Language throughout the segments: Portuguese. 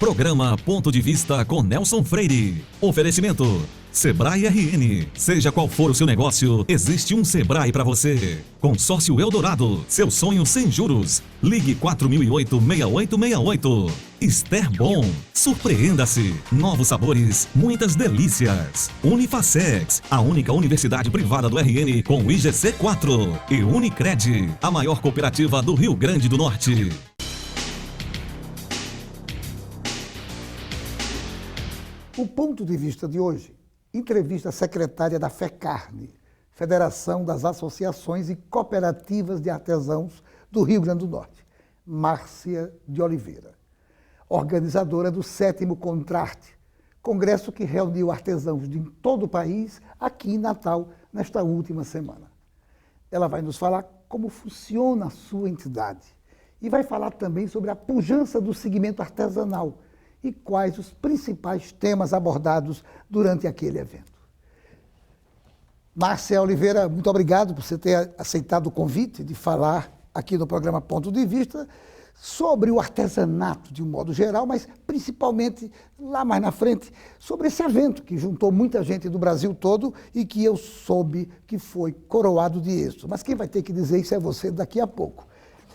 Programa Ponto de Vista com Nelson Freire. Oferecimento Sebrae RN. Seja qual for o seu negócio, existe um Sebrae para você. Consórcio Eldorado, seu sonho sem juros. Ligue 4008-6868. Ester Bom, surpreenda-se. Novos sabores, muitas delícias. Unifacex, a única universidade privada do RN com o IGC4. E Unicred, a maior cooperativa do Rio Grande do Norte. O ponto de vista de hoje, entrevista a secretária da FECARNE, Federação das Associações e Cooperativas de Artesãos do Rio Grande do Norte, Márcia de Oliveira, organizadora do 7º Contrarte, congresso que reuniu artesãos de todo o país aqui em Natal nesta última semana. Ela vai nos falar como funciona a sua entidade e vai falar também sobre a pujança do segmento artesanal e quais os principais temas abordados durante aquele evento. Márcia Oliveira, muito obrigado por você ter aceitado o convite de falar aqui no programa Ponto de Vista sobre o artesanato de um modo geral, mas principalmente lá mais na frente sobre esse evento que juntou muita gente do Brasil todo e que eu soube que foi coroado de êxito. Mas quem vai ter que dizer isso é você daqui a pouco.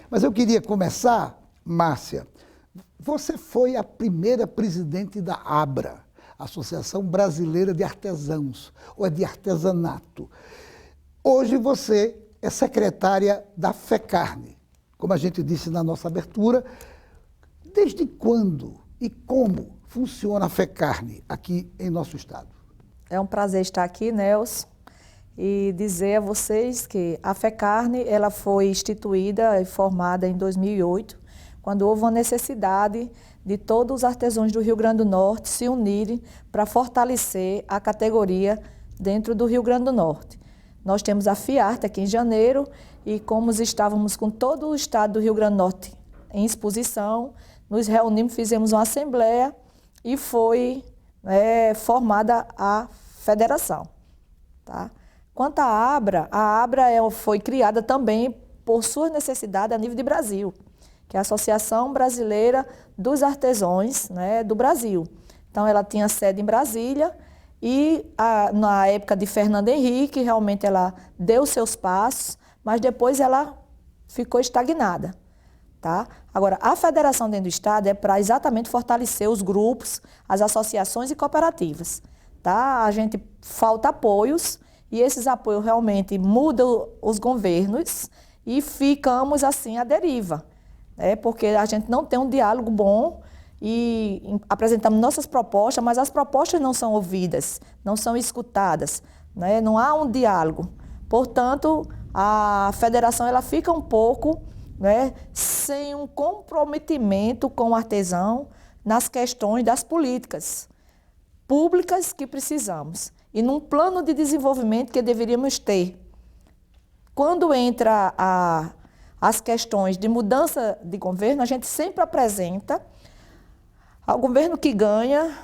Mas eu queria começar, Márcia. Você foi a primeira presidente da ABRA, Associação Brasileira de Artesãos, ou é de artesanato. Hoje você é secretária da FECARNE, como a gente disse na nossa abertura. Desde quando e como funciona a FECARNE aqui em nosso estado? É um prazer estar aqui, Nelson, e dizer a vocês que a FECARNE ela foi instituída e formada em 2008, quando houve uma necessidade de todos os artesãos do Rio Grande do Norte se unirem para fortalecer a categoria dentro do Rio Grande do Norte. Nós temos a FIARTE aqui em janeiro e como estávamos com todo o estado do Rio Grande do Norte em exposição, nos reunimos, fizemos uma assembleia e foi formada a federação. Tá? Quanto à ABRA, foi criada também por sua necessidade a nível de Brasil, que é a Associação Brasileira dos Artesãos, do Brasil. Então, ela tinha sede em Brasília e, na época de Fernando Henrique, realmente ela deu seus passos, mas depois ela ficou estagnada. Tá? Agora, a federação dentro do Estado é para exatamente fortalecer os grupos, as associações e cooperativas. Tá? A gente falta apoios e esses apoios realmente mudam os governos e ficamos assim à deriva. Porque a gente não tem um diálogo bom e apresentamos nossas propostas, mas as propostas não são ouvidas, não são escutadas, não há um diálogo. Portanto, a federação ela fica um pouco sem um comprometimento com o artesão nas questões das políticas públicas que precisamos e num plano de desenvolvimento que deveríamos ter. Quando entra as questões de mudança de governo, a gente sempre apresenta ao governo que ganha,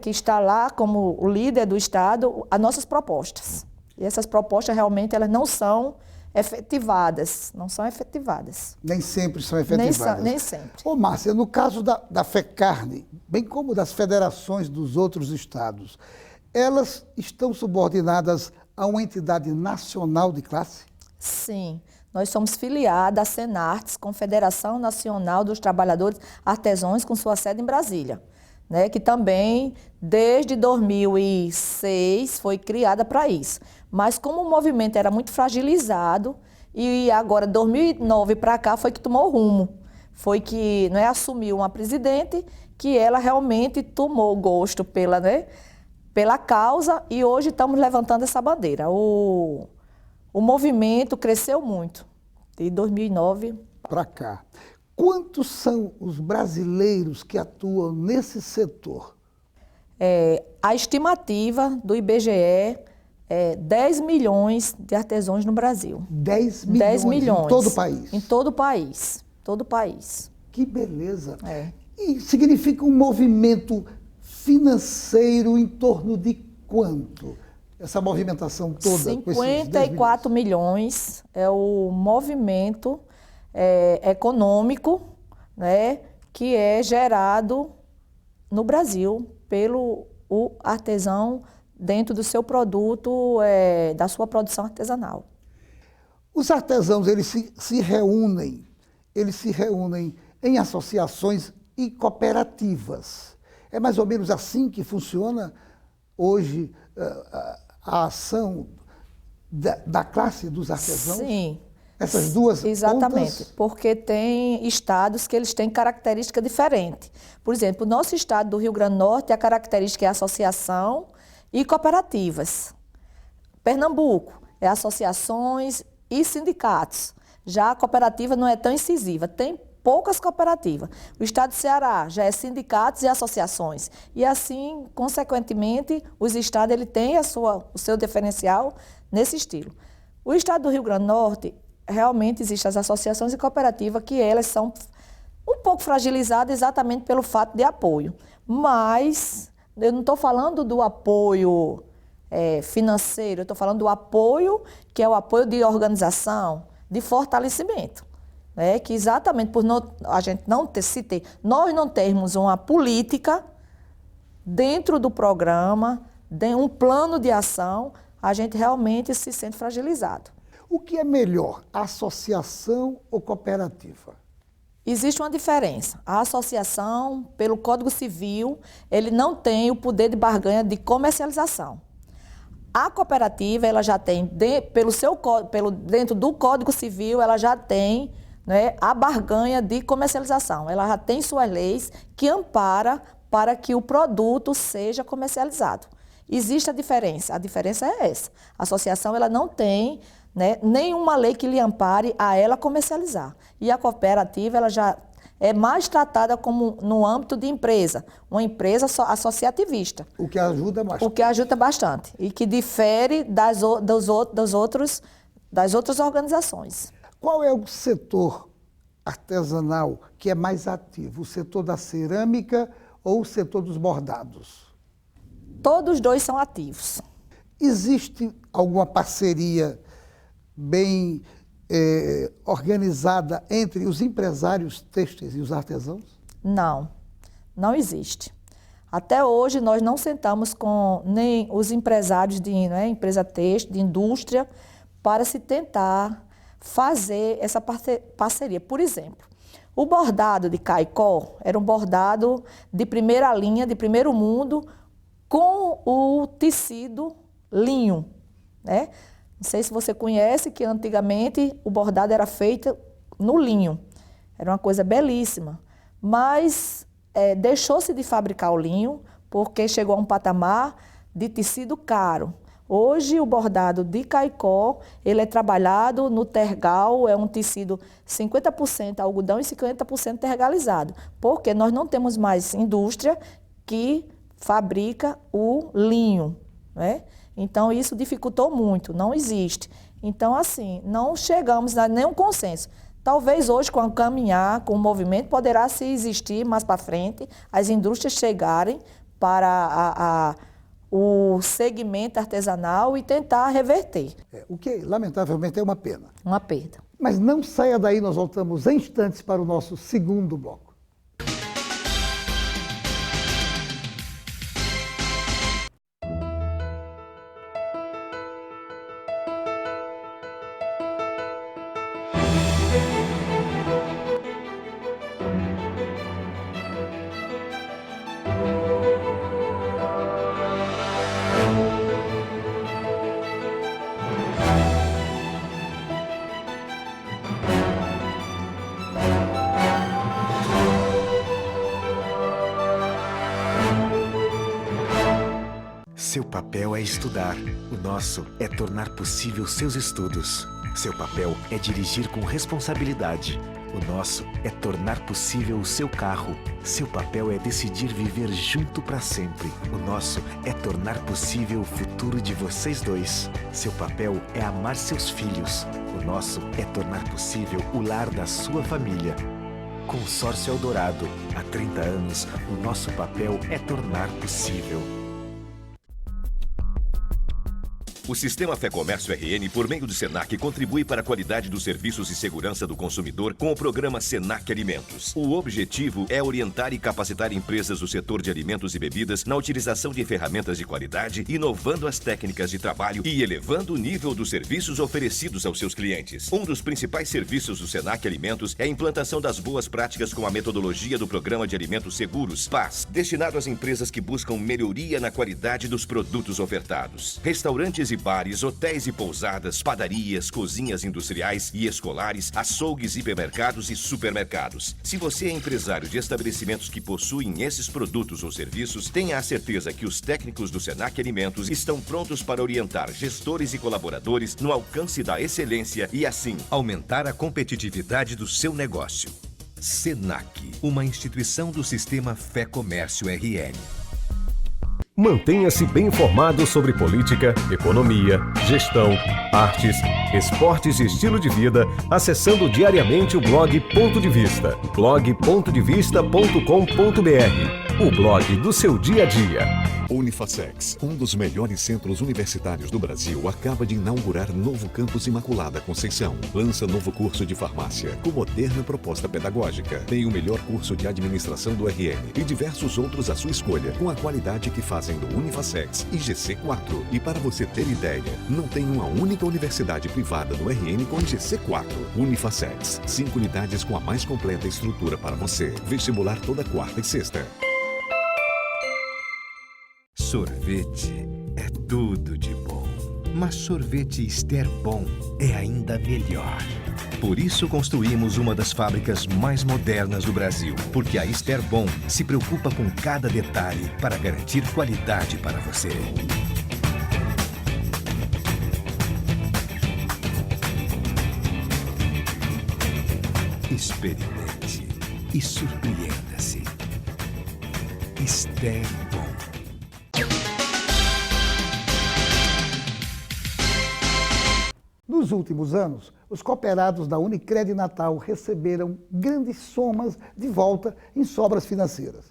que está lá como o líder do Estado, as nossas propostas. E essas propostas realmente elas não são efetivadas, Nem sempre são efetivadas. Nem sempre. Ô, Márcia, no caso da FECARNE, bem como das federações dos outros estados, elas estão subordinadas a uma entidade nacional de classe? Sim. Nós somos filiados à Senartes, Confederação Nacional dos Trabalhadores Artesãos, com sua sede em Brasília, que também, desde 2006, foi criada para isso. Mas como o movimento era muito fragilizado, e agora, 2009 para cá, foi que tomou rumo. Foi que assumiu uma presidente que ela realmente tomou gosto pela causa e hoje estamos levantando essa bandeira. O movimento cresceu muito, de 2009 para cá. Quantos são os brasileiros que atuam nesse setor? A estimativa do IBGE é 10 milhões de artesãos no Brasil. 10 milhões? 10 milhões. Em todo o país? Em todo o país. Todo o país. Que beleza. E significa um movimento financeiro em torno de quanto? Essa movimentação toda? 54 milhões é o movimento econômico, que é gerado no Brasil pelo o artesão dentro do seu produto, da sua produção artesanal. Os artesãos, eles se reúnem em associações e cooperativas. É mais ou menos assim que funciona hoje a ação da classe dos artesãos? Sim. Essas duas Exatamente, pontas? porque tem estados que eles têm característica diferente. Por exemplo, o nosso estado do Rio Grande do Norte, a característica é associação e cooperativas. Pernambuco é associações e sindicatos. Já a cooperativa não é tão incisiva, tem poucas cooperativas. O estado do Ceará já é sindicatos e associações. E assim, consequentemente, os estados ele tem o seu diferencial nesse estilo. O estado do Rio Grande do Norte, realmente existem as associações e cooperativas que elas são um pouco fragilizadas exatamente pelo fato de apoio. Mas eu não estou falando do apoio financeiro, eu estou falando do apoio que é o apoio de organização, de fortalecimento. Que exatamente por a gente nós não termos uma política dentro do programa, um plano de ação, a gente realmente se sente fragilizado. O que é melhor, associação ou cooperativa? Existe uma diferença. A associação, pelo Código Civil, ele não tem o poder de barganha de comercialização. A cooperativa, ela já tem, dentro do Código Civil, ela já tem a barganha de comercialização. Ela já tem suas leis que amparam para que o produto seja comercializado. Existe a diferença é essa. A associação ela não tem nenhuma lei que lhe ampare a ela comercializar. E a cooperativa ela já é mais tratada como no âmbito de empresa, uma empresa associativista. O que ajuda bastante. O que ajuda bastante e que difere das outras organizações. Qual é o setor artesanal que é mais ativo? O setor da cerâmica ou o setor dos bordados? Todos os dois são ativos. Existe alguma parceria bem organizada entre os empresários têxteis e os artesãos? Não, não existe. Até hoje nós não sentamos com nem os empresários de empresa têxtil, de indústria, para se tentar fazer essa parceria. Por exemplo, o bordado de Caicó era um bordado de primeira linha, de primeiro mundo, com o tecido linho, Não sei se você conhece que antigamente o bordado era feito no linho. Era uma coisa belíssima. Mas deixou-se de fabricar o linho porque chegou a um patamar de tecido caro. Hoje o bordado de Caicó, ele é trabalhado no tergal, é um tecido 50% algodão e 50% tergalizado. Porque nós não temos mais indústria que fabrica o linho, Então, isso dificultou muito, não existe. Então, assim, não chegamos a nenhum consenso. Talvez hoje, com o caminhar, com o movimento, poderá se existir mais para frente, as indústrias chegarem para o segmento artesanal e tentar reverter. O que, lamentavelmente, é uma pena. Uma perda. Mas não saia daí, nós voltamos em instantes para o nosso segundo bloco. Seu papel é estudar. O nosso é tornar possível seus estudos. Seu papel é dirigir com responsabilidade. O nosso é tornar possível o seu carro. Seu papel é decidir viver junto para sempre. O nosso é tornar possível o futuro de vocês dois. Seu papel é amar seus filhos. O nosso é tornar possível o lar da sua família. Consórcio Eldorado. Há 30 anos, o nosso papel é tornar possível. O Sistema Fé Comércio RN, por meio do SENAC, contribui para a qualidade dos serviços e segurança do consumidor com o programa SENAC Alimentos. O objetivo é orientar e capacitar empresas do setor de alimentos e bebidas na utilização de ferramentas de qualidade, inovando as técnicas de trabalho e elevando o nível dos serviços oferecidos aos seus clientes. Um dos principais serviços do SENAC Alimentos é a implantação das boas práticas com a metodologia do Programa de Alimentos Seguros, PAS, destinado às empresas que buscam melhoria na qualidade dos produtos ofertados. Restaurantes e bares, hotéis e pousadas, padarias, cozinhas industriais e escolares, açougues, hipermercados e supermercados. Se você é empresário de estabelecimentos que possuem esses produtos ou serviços, tenha a certeza que os técnicos do SENAC Alimentos estão prontos para orientar gestores e colaboradores no alcance da excelência e, assim, aumentar a competitividade do seu negócio. SENAC, uma instituição do Sistema Fé Comércio RN. Mantenha-se bem informado sobre política, economia, gestão, artes, esportes e estilo de vida, acessando diariamente o blog Ponto de Vista, blog.devista.com.br, o blog do seu dia a dia. Unifacex, um dos melhores centros universitários do Brasil, acaba de inaugurar novo campus Imaculada Conceição. Lança novo curso de farmácia, com moderna proposta pedagógica. Tem o melhor curso de administração do RN e diversos outros à sua escolha, com a qualidade que fazem do Unifacex e GC4. E para você ter ideia, não tem uma única universidade privada no RN com GC4. Unifacex, 5 unidades com a mais completa estrutura para você. Vestibular toda quarta e sexta. Sorvete é tudo de bom, mas sorvete Ester Bom é ainda melhor. Por isso construímos uma das fábricas mais modernas do Brasil, porque a Ester Bom se preocupa com cada detalhe para garantir qualidade para você. Experimente e surpreenda-se. Ester Bom. Nos últimos anos, os cooperados da Unicred Natal receberam grandes somas de volta em sobras financeiras.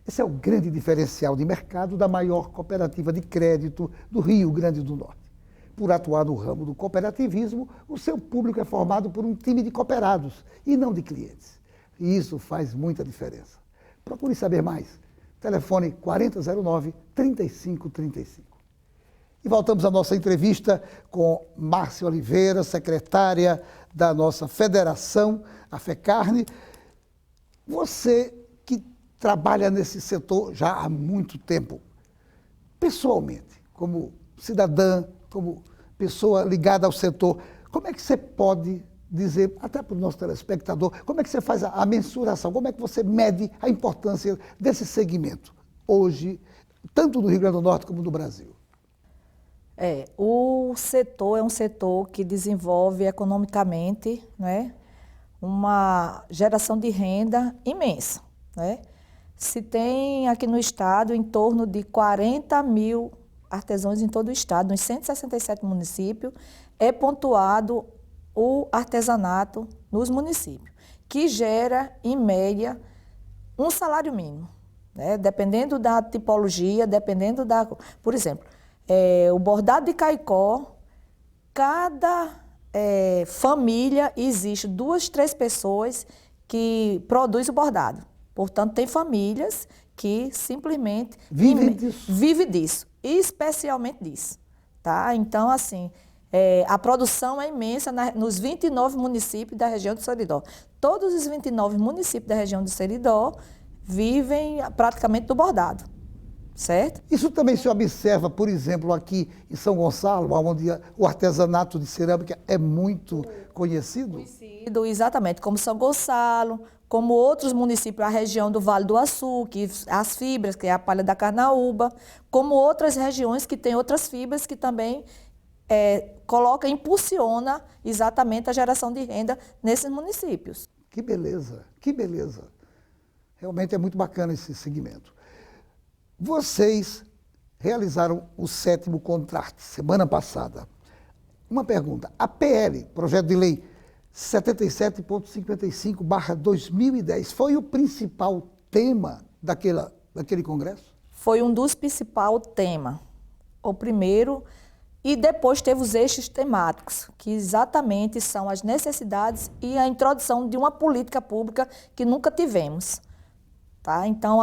Esse é o grande diferencial de mercado da maior cooperativa de crédito do Rio Grande do Norte. Por atuar no ramo do cooperativismo, o seu público é formado por um time de cooperados e não de clientes. E isso faz muita diferença. Procure saber mais. Telefone 4009-3535. E voltamos à nossa entrevista com Márcia Oliveira, secretária da nossa federação, a FECARNE. Você que trabalha nesse setor já há muito tempo, pessoalmente, como cidadã, como pessoa ligada ao setor, como é que você pode dizer, até para o nosso telespectador, como é que você faz a mensuração, como é que você mede a importância desse segmento hoje, tanto no Rio Grande do Norte como no Brasil? O setor é um setor que desenvolve economicamente, né, uma geração de renda imensa, né? Se tem aqui no estado em torno de 40 mil artesãos em todo o estado, nos 167 municípios, é pontuado o artesanato nos municípios, que gera, em média, um salário mínimo, né? Dependendo da tipologia, dependendo da... Por exemplo, o bordado de Caicó, cada família, existe 2, 3 pessoas que produzem o bordado. Portanto, tem famílias que simplesmente vivem disso, especialmente disso. Tá? Então, assim, a produção é imensa nos 29 municípios da região do Seridó. Todos os 29 municípios da região do Seridó vivem praticamente do bordado. Certo? Isso também se observa, por exemplo, aqui em São Gonçalo, onde o artesanato de cerâmica é muito conhecido? Conhecido, exatamente, como São Gonçalo, como outros municípios, a região do Vale do Açuque, as fibras, que é a palha da carnaúba, como outras regiões que têm outras fibras que também impulsiona exatamente a geração de renda nesses municípios. Que beleza, que beleza. Realmente é muito bacana esse segmento. Vocês realizaram o 7º contrato semana passada. Uma pergunta, a PL, Projeto de Lei 77.55/2010, foi o principal tema daquele congresso? Foi um dos principais temas. O primeiro E depois teve os eixos temáticos, que exatamente são as necessidades e a introdução de uma política pública que nunca tivemos. Tá? Então,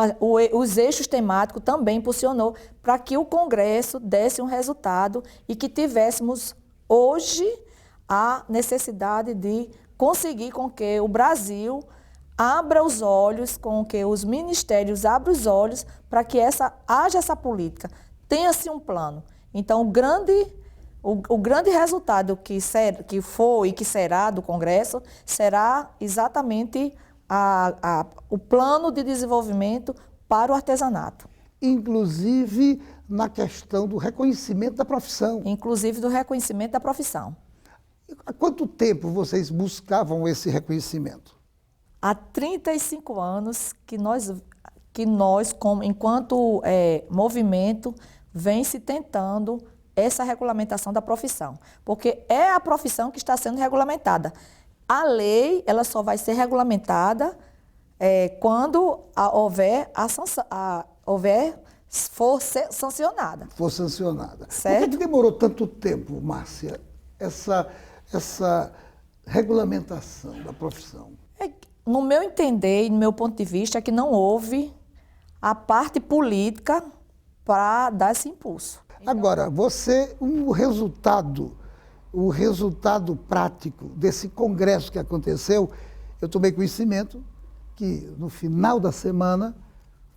os eixos temáticos também impulsionou para que o Congresso desse um resultado e que tivéssemos hoje a necessidade de conseguir com que o Brasil abra os olhos, com que os ministérios abram os olhos para que haja essa política, tenha-se um plano. Então, o grande resultado que foi e que será do Congresso será exatamente o plano de desenvolvimento para o artesanato. Inclusive na questão do reconhecimento da profissão. Inclusive do reconhecimento da profissão. Há quanto tempo vocês buscavam esse reconhecimento? Há 35 anos que nós enquanto movimento, vem se tentando essa regulamentação da profissão. Porque é a profissão que está sendo regulamentada. A lei, ela só vai ser regulamentada quando for sancionada. For sancionada. Certo? Por que demorou tanto tempo, Márcia, essa regulamentação da profissão? No meu entender e no meu ponto de vista, é que não houve a parte política para dar esse impulso. Agora, o resultado prático desse congresso que aconteceu, eu tomei conhecimento que no final da semana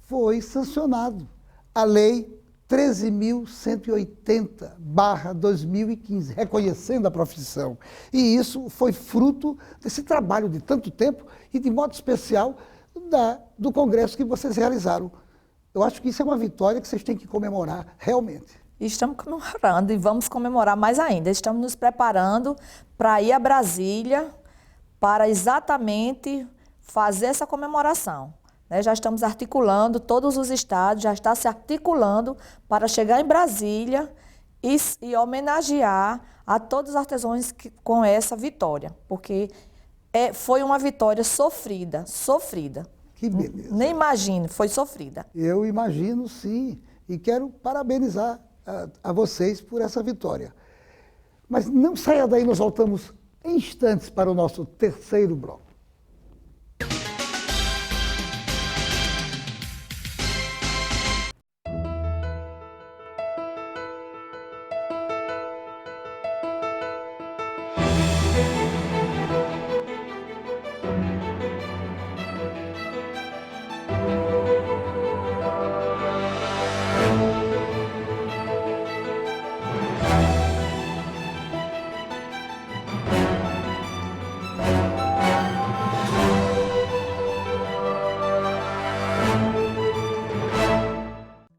foi sancionado a Lei 13.180/2015, reconhecendo a profissão. E isso foi fruto desse trabalho de tanto tempo e, de modo especial, do congresso que vocês realizaram. Eu acho que isso é uma vitória que vocês têm que comemorar, realmente. Estamos comemorando e vamos comemorar mais ainda. Estamos nos preparando para ir a Brasília para exatamente fazer essa comemoração. Já estamos articulando, todos os estados já estão se articulando para chegar em Brasília e homenagear a todos os artesãos com essa vitória, porque foi uma vitória sofrida. Que beleza. Nem imagino, foi sofrida. Eu imagino, sim, e quero parabenizar a vocês por essa vitória. Mas não saia daí, nós voltamos em instantes para o nosso terceiro bloco.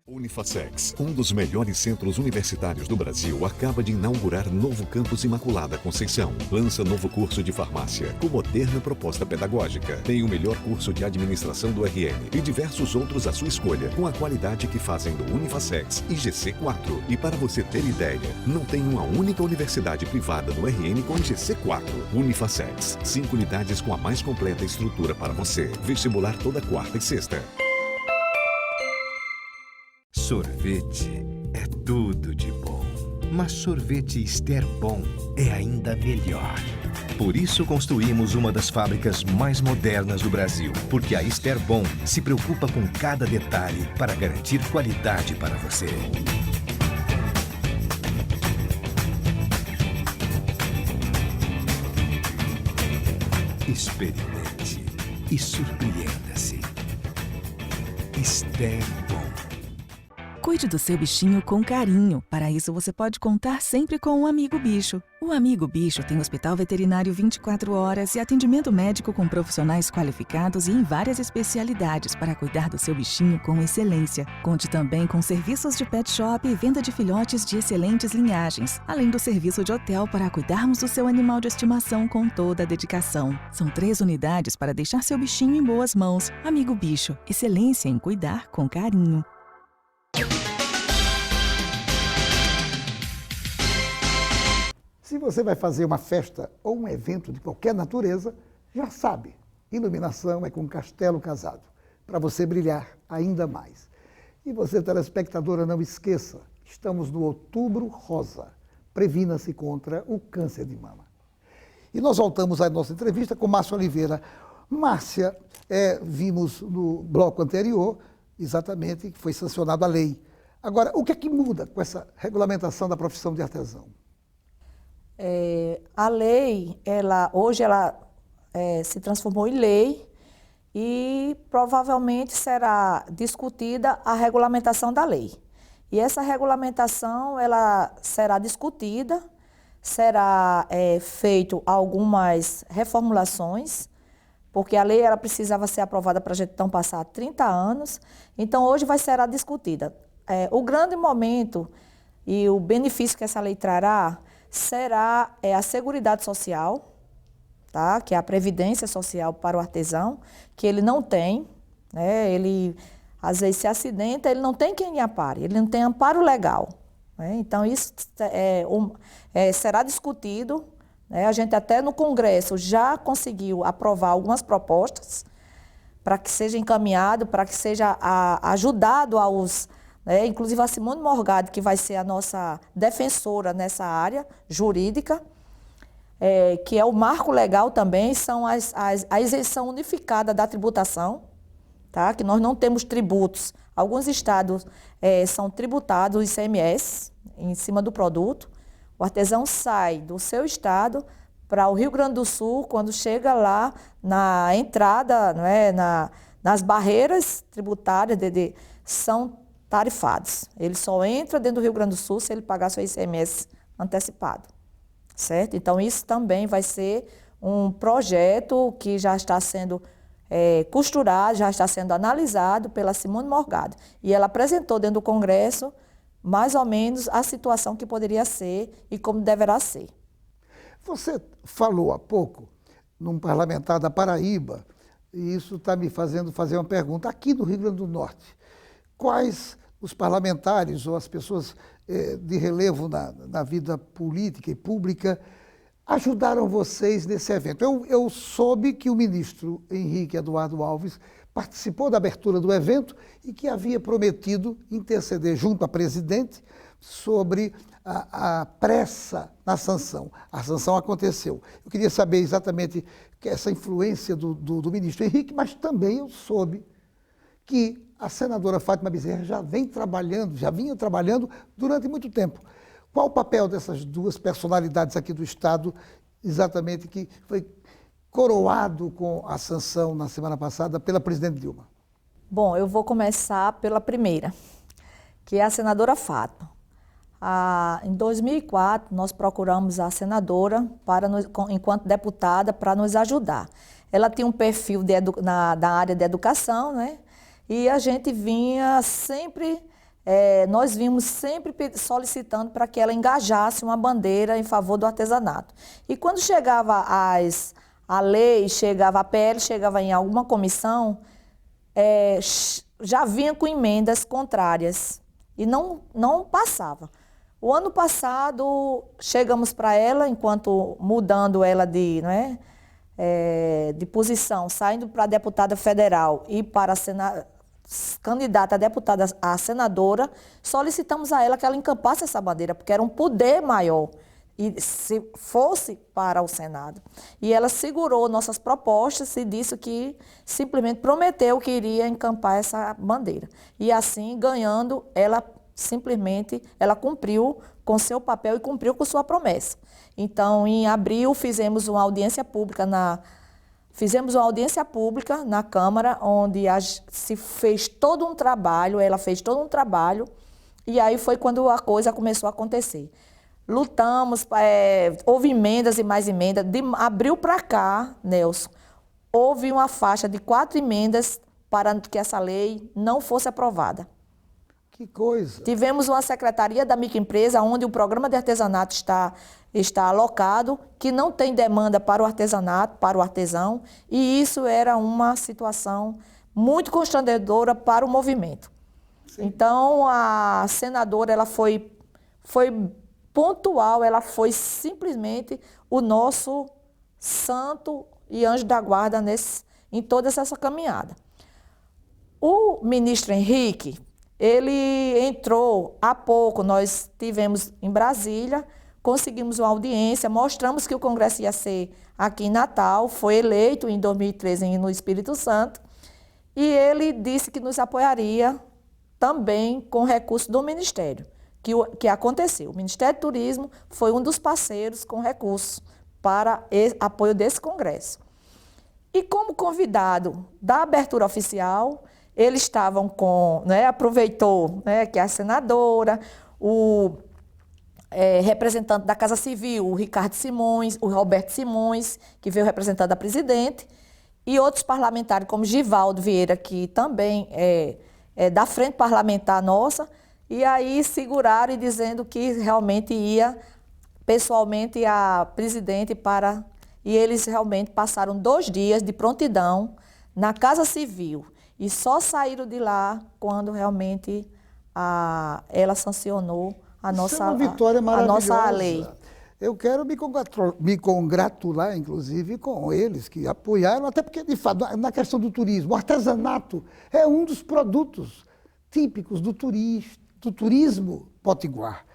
Unifacex, um dos melhores centros universitários do Brasil, acaba de inaugurar novo campus Imaculada Conceição. Lança novo curso de farmácia, com moderna proposta pedagógica. Tem o melhor curso de administração do RN e diversos outros à sua escolha, com a qualidade que fazem do Unifacex e IGC4. E para você ter ideia, não tem uma única universidade privada no RN com IGC4. Unifacex, 5 unidades com a mais completa estrutura para você. Vestibular toda quarta e sexta. Sorvete é tudo de bom, mas sorvete Ester Bom é ainda melhor. Por isso construímos uma das fábricas mais modernas do Brasil, porque a Ester Bom se preocupa com cada detalhe para garantir qualidade para você. Experimente e surpreenda-se. Ester Bom. Cuide do seu bichinho com carinho. Para isso, você pode contar sempre com o Amigo Bicho. O Amigo Bicho tem hospital veterinário 24 horas e atendimento médico com profissionais qualificados e em várias especialidades para cuidar do seu bichinho com excelência. Conte também com serviços de pet shop e venda de filhotes de excelentes linhagens, além do serviço de hotel para cuidarmos do seu animal de estimação com toda a dedicação. São 3 unidades para deixar seu bichinho em boas mãos. Amigo Bicho, excelência em cuidar com carinho. Se você vai fazer uma festa ou um evento de qualquer natureza, já sabe, iluminação é com Castelo Casado, para você brilhar ainda mais. E você, telespectadora, não esqueça, estamos no Outubro Rosa. previna-se contra o câncer de mama. E nós voltamos à nossa entrevista com Márcia Oliveira. Márcia, vimos no bloco anterior, exatamente, que foi sancionada a lei. Agora, o que é que muda com essa regulamentação da profissão de artesão? A lei, hoje ela se transformou em lei e provavelmente será discutida a regulamentação da lei. E essa regulamentação ela será discutida, será feito algumas reformulações, porque a lei ela precisava ser aprovada para a gente não passar 30 anos, então hoje será discutida. O grande momento e o benefício que essa lei trará será a Seguridade Social, tá? Que é a Previdência Social para o artesão, que ele não tem, né? Ele, às vezes, se acidenta, ele não tem quem lhe ampare, ele não tem amparo legal. Né? Então, isso será discutido. Né? A gente até no Congresso já conseguiu aprovar algumas propostas para que seja encaminhado, para que seja ajudado aos... inclusive a Simone Morgado, que vai ser a nossa defensora nessa área jurídica, que é o marco legal também, são a isenção unificada da tributação, tá? Que nós não temos tributos. Alguns estados são tributados o ICMS em cima do produto. O artesão sai do seu estado para o Rio Grande do Sul, quando chega lá na entrada, nas barreiras tributárias, são tarifados. Ele só entra dentro do Rio Grande do Sul se ele pagar seu ICMS antecipado, certo? Então, isso também vai ser um projeto que já está sendo costurado, já está sendo analisado pela Simone Morgado. E ela apresentou dentro do Congresso, mais ou menos, a situação que poderia ser e como deverá ser. Você falou há pouco num parlamentar da Paraíba, e isso está me fazendo fazer uma pergunta. Aqui no Rio Grande do Norte, quais os parlamentares ou as pessoas de relevo na vida política e pública ajudaram vocês nesse evento? Eu soube que o ministro Henrique Eduardo Alves participou da abertura do evento e que havia prometido interceder junto à presidente sobre a pressa na sanção. A sanção aconteceu. Eu queria saber exatamente essa influência do ministro Henrique, mas também eu soube que a senadora Fátima Bezerra já vinha trabalhando durante muito tempo. Qual o papel dessas duas personalidades aqui do Estado, exatamente, que foi coroado com a sanção na semana passada pela presidente Dilma? Bom, eu vou começar pela primeira, que é a senadora Fátima. Em 2004, nós procuramos a senadora, enquanto deputada, para nos ajudar. Ela tinha um perfil da área de educação, né? E a gente vinha sempre, nós vimos sempre solicitando para que ela engajasse uma bandeira em favor do artesanato. E quando chegava a lei, chegava a PL, chegava em alguma comissão, já vinha com emendas contrárias e não passava. O ano passado, chegamos para ela, enquanto mudando ela de posição, saindo para deputada federal e para candidata a deputada a senadora, solicitamos a ela que ela encampasse essa bandeira, porque era um poder maior, e se fosse para o Senado. E ela segurou nossas propostas e disse que simplesmente prometeu que iria encampar essa bandeira. E assim, ganhando, ela cumpriu com seu papel e cumpriu com sua promessa. Então, em abril, fizemos uma audiência pública na Câmara, onde se fez todo um trabalho, ela fez todo um trabalho, e aí foi quando a coisa começou a acontecer. Lutamos, houve emendas e mais emendas. De abril para cá, Nelson, houve uma faixa de 4 emendas para que essa lei não fosse aprovada. Que coisa! Tivemos uma secretaria da microempresa, onde o programa de artesanato está alocado, que não tem demanda para o artesanato, para o artesão, e isso era uma situação muito constrangedora para o movimento. Sim. Então, a senadora ela foi pontual, ela foi simplesmente o nosso santo e anjo da guarda em toda essa caminhada. O ministro Henrique, ele entrou há pouco, nós tivemos em Brasília conseguimos uma audiência, mostramos que o congresso ia ser aqui em Natal, foi eleito em 2013 no Espírito Santo, e ele disse que nos apoiaria também com recurso do Ministério, que aconteceu. O Ministério do Turismo foi um dos parceiros com recursos para apoio desse congresso. E como convidado da abertura oficial, eles estavam com, né, aproveitou, né, que a senadora, o representante da Casa Civil, o Ricardo Simões, o Roberto Simões, que veio representando a presidente, e outros parlamentares, como Givaldo Vieira, que também é da frente parlamentar nossa, e aí seguraram e dizendo que realmente ia pessoalmente a presidente para... E eles realmente passaram 2 dias de prontidão na Casa Civil, e só saíram de lá quando realmente ela sancionou a nossa, isso é uma vitória maravilhosa. A nossa lei. Eu quero me congratular, inclusive, com eles que apoiaram, até porque, de fato, na questão do turismo, o artesanato é um dos produtos típicos do turismo potiguar.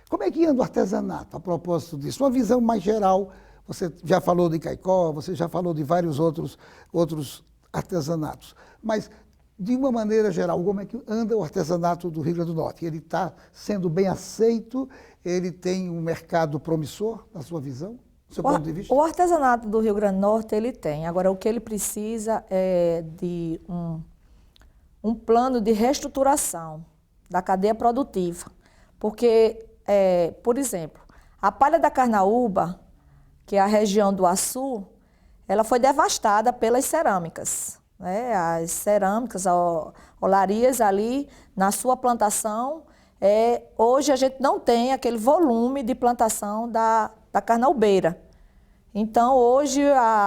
Como é que anda o artesanato, a propósito disso? Uma visão mais geral, você já falou de Caicó, você já falou de vários outros artesanatos, mas, de uma maneira geral, como é que anda o artesanato do Rio Grande do Norte? Ele está sendo bem aceito? Ele tem um mercado promissor, na sua visão, do seu ponto de vista? O artesanato do Rio Grande do Norte, ele tem. Agora, o que ele precisa é de um plano de reestruturação da cadeia produtiva. Porque, por exemplo, a palha da Carnaúba, que é a região do Açu, ela foi devastada pelas cerâmicas. Né? As cerâmicas, olarias ali na sua plantação, hoje a gente não tem aquele volume de plantação da carnaubeira. Então, hoje,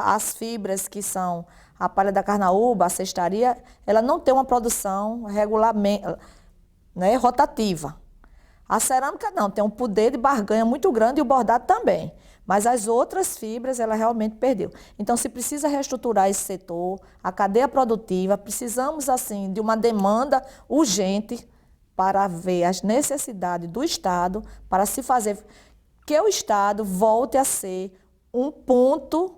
as fibras que são a palha da carnaúba, a cestaria, ela não tem uma produção regularmente, né, rotativa. A cerâmica não, tem um poder de barganha muito grande e o bordado também. Mas as outras fibras, ela realmente perdeu. Então, se precisa reestruturar esse setor, a cadeia produtiva, precisamos, assim, de uma demanda urgente para ver as necessidades do Estado, para se fazer que o Estado volte a ser um ponto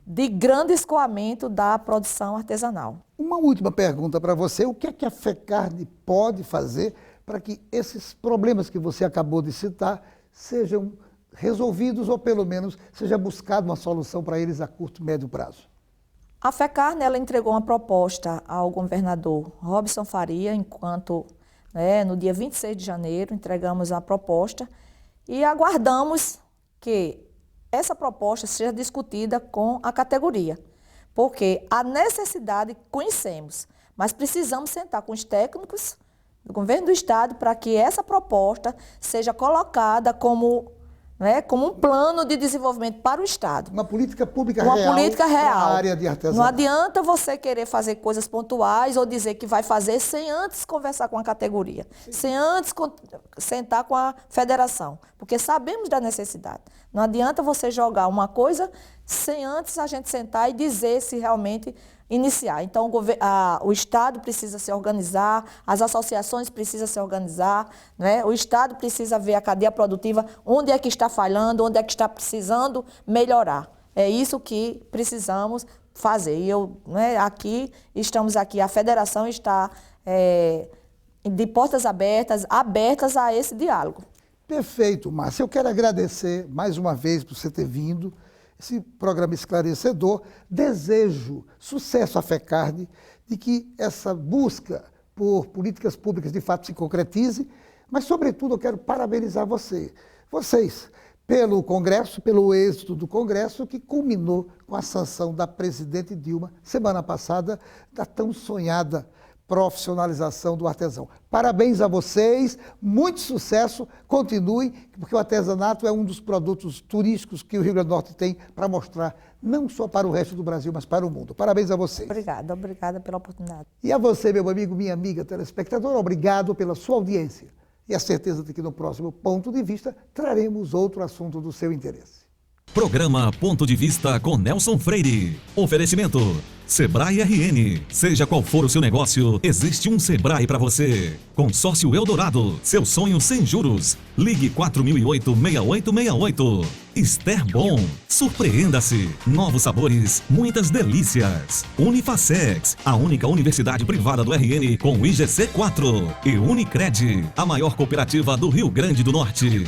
de grande escoamento da produção artesanal. Uma última pergunta para você. O que é que a FECARNE pode fazer para que esses problemas que você acabou de citar sejam resolvidos ou, pelo menos, seja buscada uma solução para eles a curto e médio prazo? A FECARNE, ela entregou uma proposta ao governador Robson Faria, enquanto, no dia 26 de janeiro, entregamos a proposta e aguardamos que essa proposta seja discutida com a categoria, porque a necessidade conhecemos, mas precisamos sentar com os técnicos do governo do Estado para que essa proposta seja colocada como um plano de desenvolvimento para o Estado. Uma política pública real. Uma política real. Na área de artesanato. Não adianta você querer fazer coisas pontuais ou dizer que vai fazer sem antes conversar com a categoria, sem antes sentar com a federação, porque sabemos da necessidade. Não adianta você jogar uma coisa sem antes a gente sentar e dizer se realmente iniciar. Então, o Estado precisa se organizar, as associações precisam se organizar, né? O Estado precisa ver a cadeia produtiva, onde é que está falhando, onde é que está precisando melhorar. É isso que precisamos fazer. E estamos aqui, a federação está de portas abertas a esse diálogo. Perfeito, Márcia. Eu quero agradecer mais uma vez por você ter vindo. Esse programa esclarecedor. Desejo sucesso à FECARNE, de que essa busca por políticas públicas de fato se concretize, mas, sobretudo, eu quero parabenizar vocês, pelo Congresso, pelo êxito do Congresso, que culminou com a sanção da presidente Dilma, semana passada, da tão sonhada profissionalização do artesão. Parabéns a vocês, muito sucesso, continuem, porque o artesanato é um dos produtos turísticos que o Rio Grande do Norte tem para mostrar, não só para o resto do Brasil, mas para o mundo. Parabéns a vocês. Obrigada pela oportunidade. E a você, meu amigo, minha amiga telespectador, obrigado pela sua audiência. E a certeza de que no próximo Ponto de Vista traremos outro assunto do seu interesse. Programa Ponto de Vista com Nelson Freire. Oferecimento Sebrae RN. Seja qual for o seu negócio, existe um Sebrae para você. Consórcio Eldorado, seu sonho sem juros. Ligue 4008-6868. Esterbom, surpreenda-se. Novos sabores, muitas delícias. Unifacex, a única universidade privada do RN com IGC 4. E Unicred, a maior cooperativa do Rio Grande do Norte.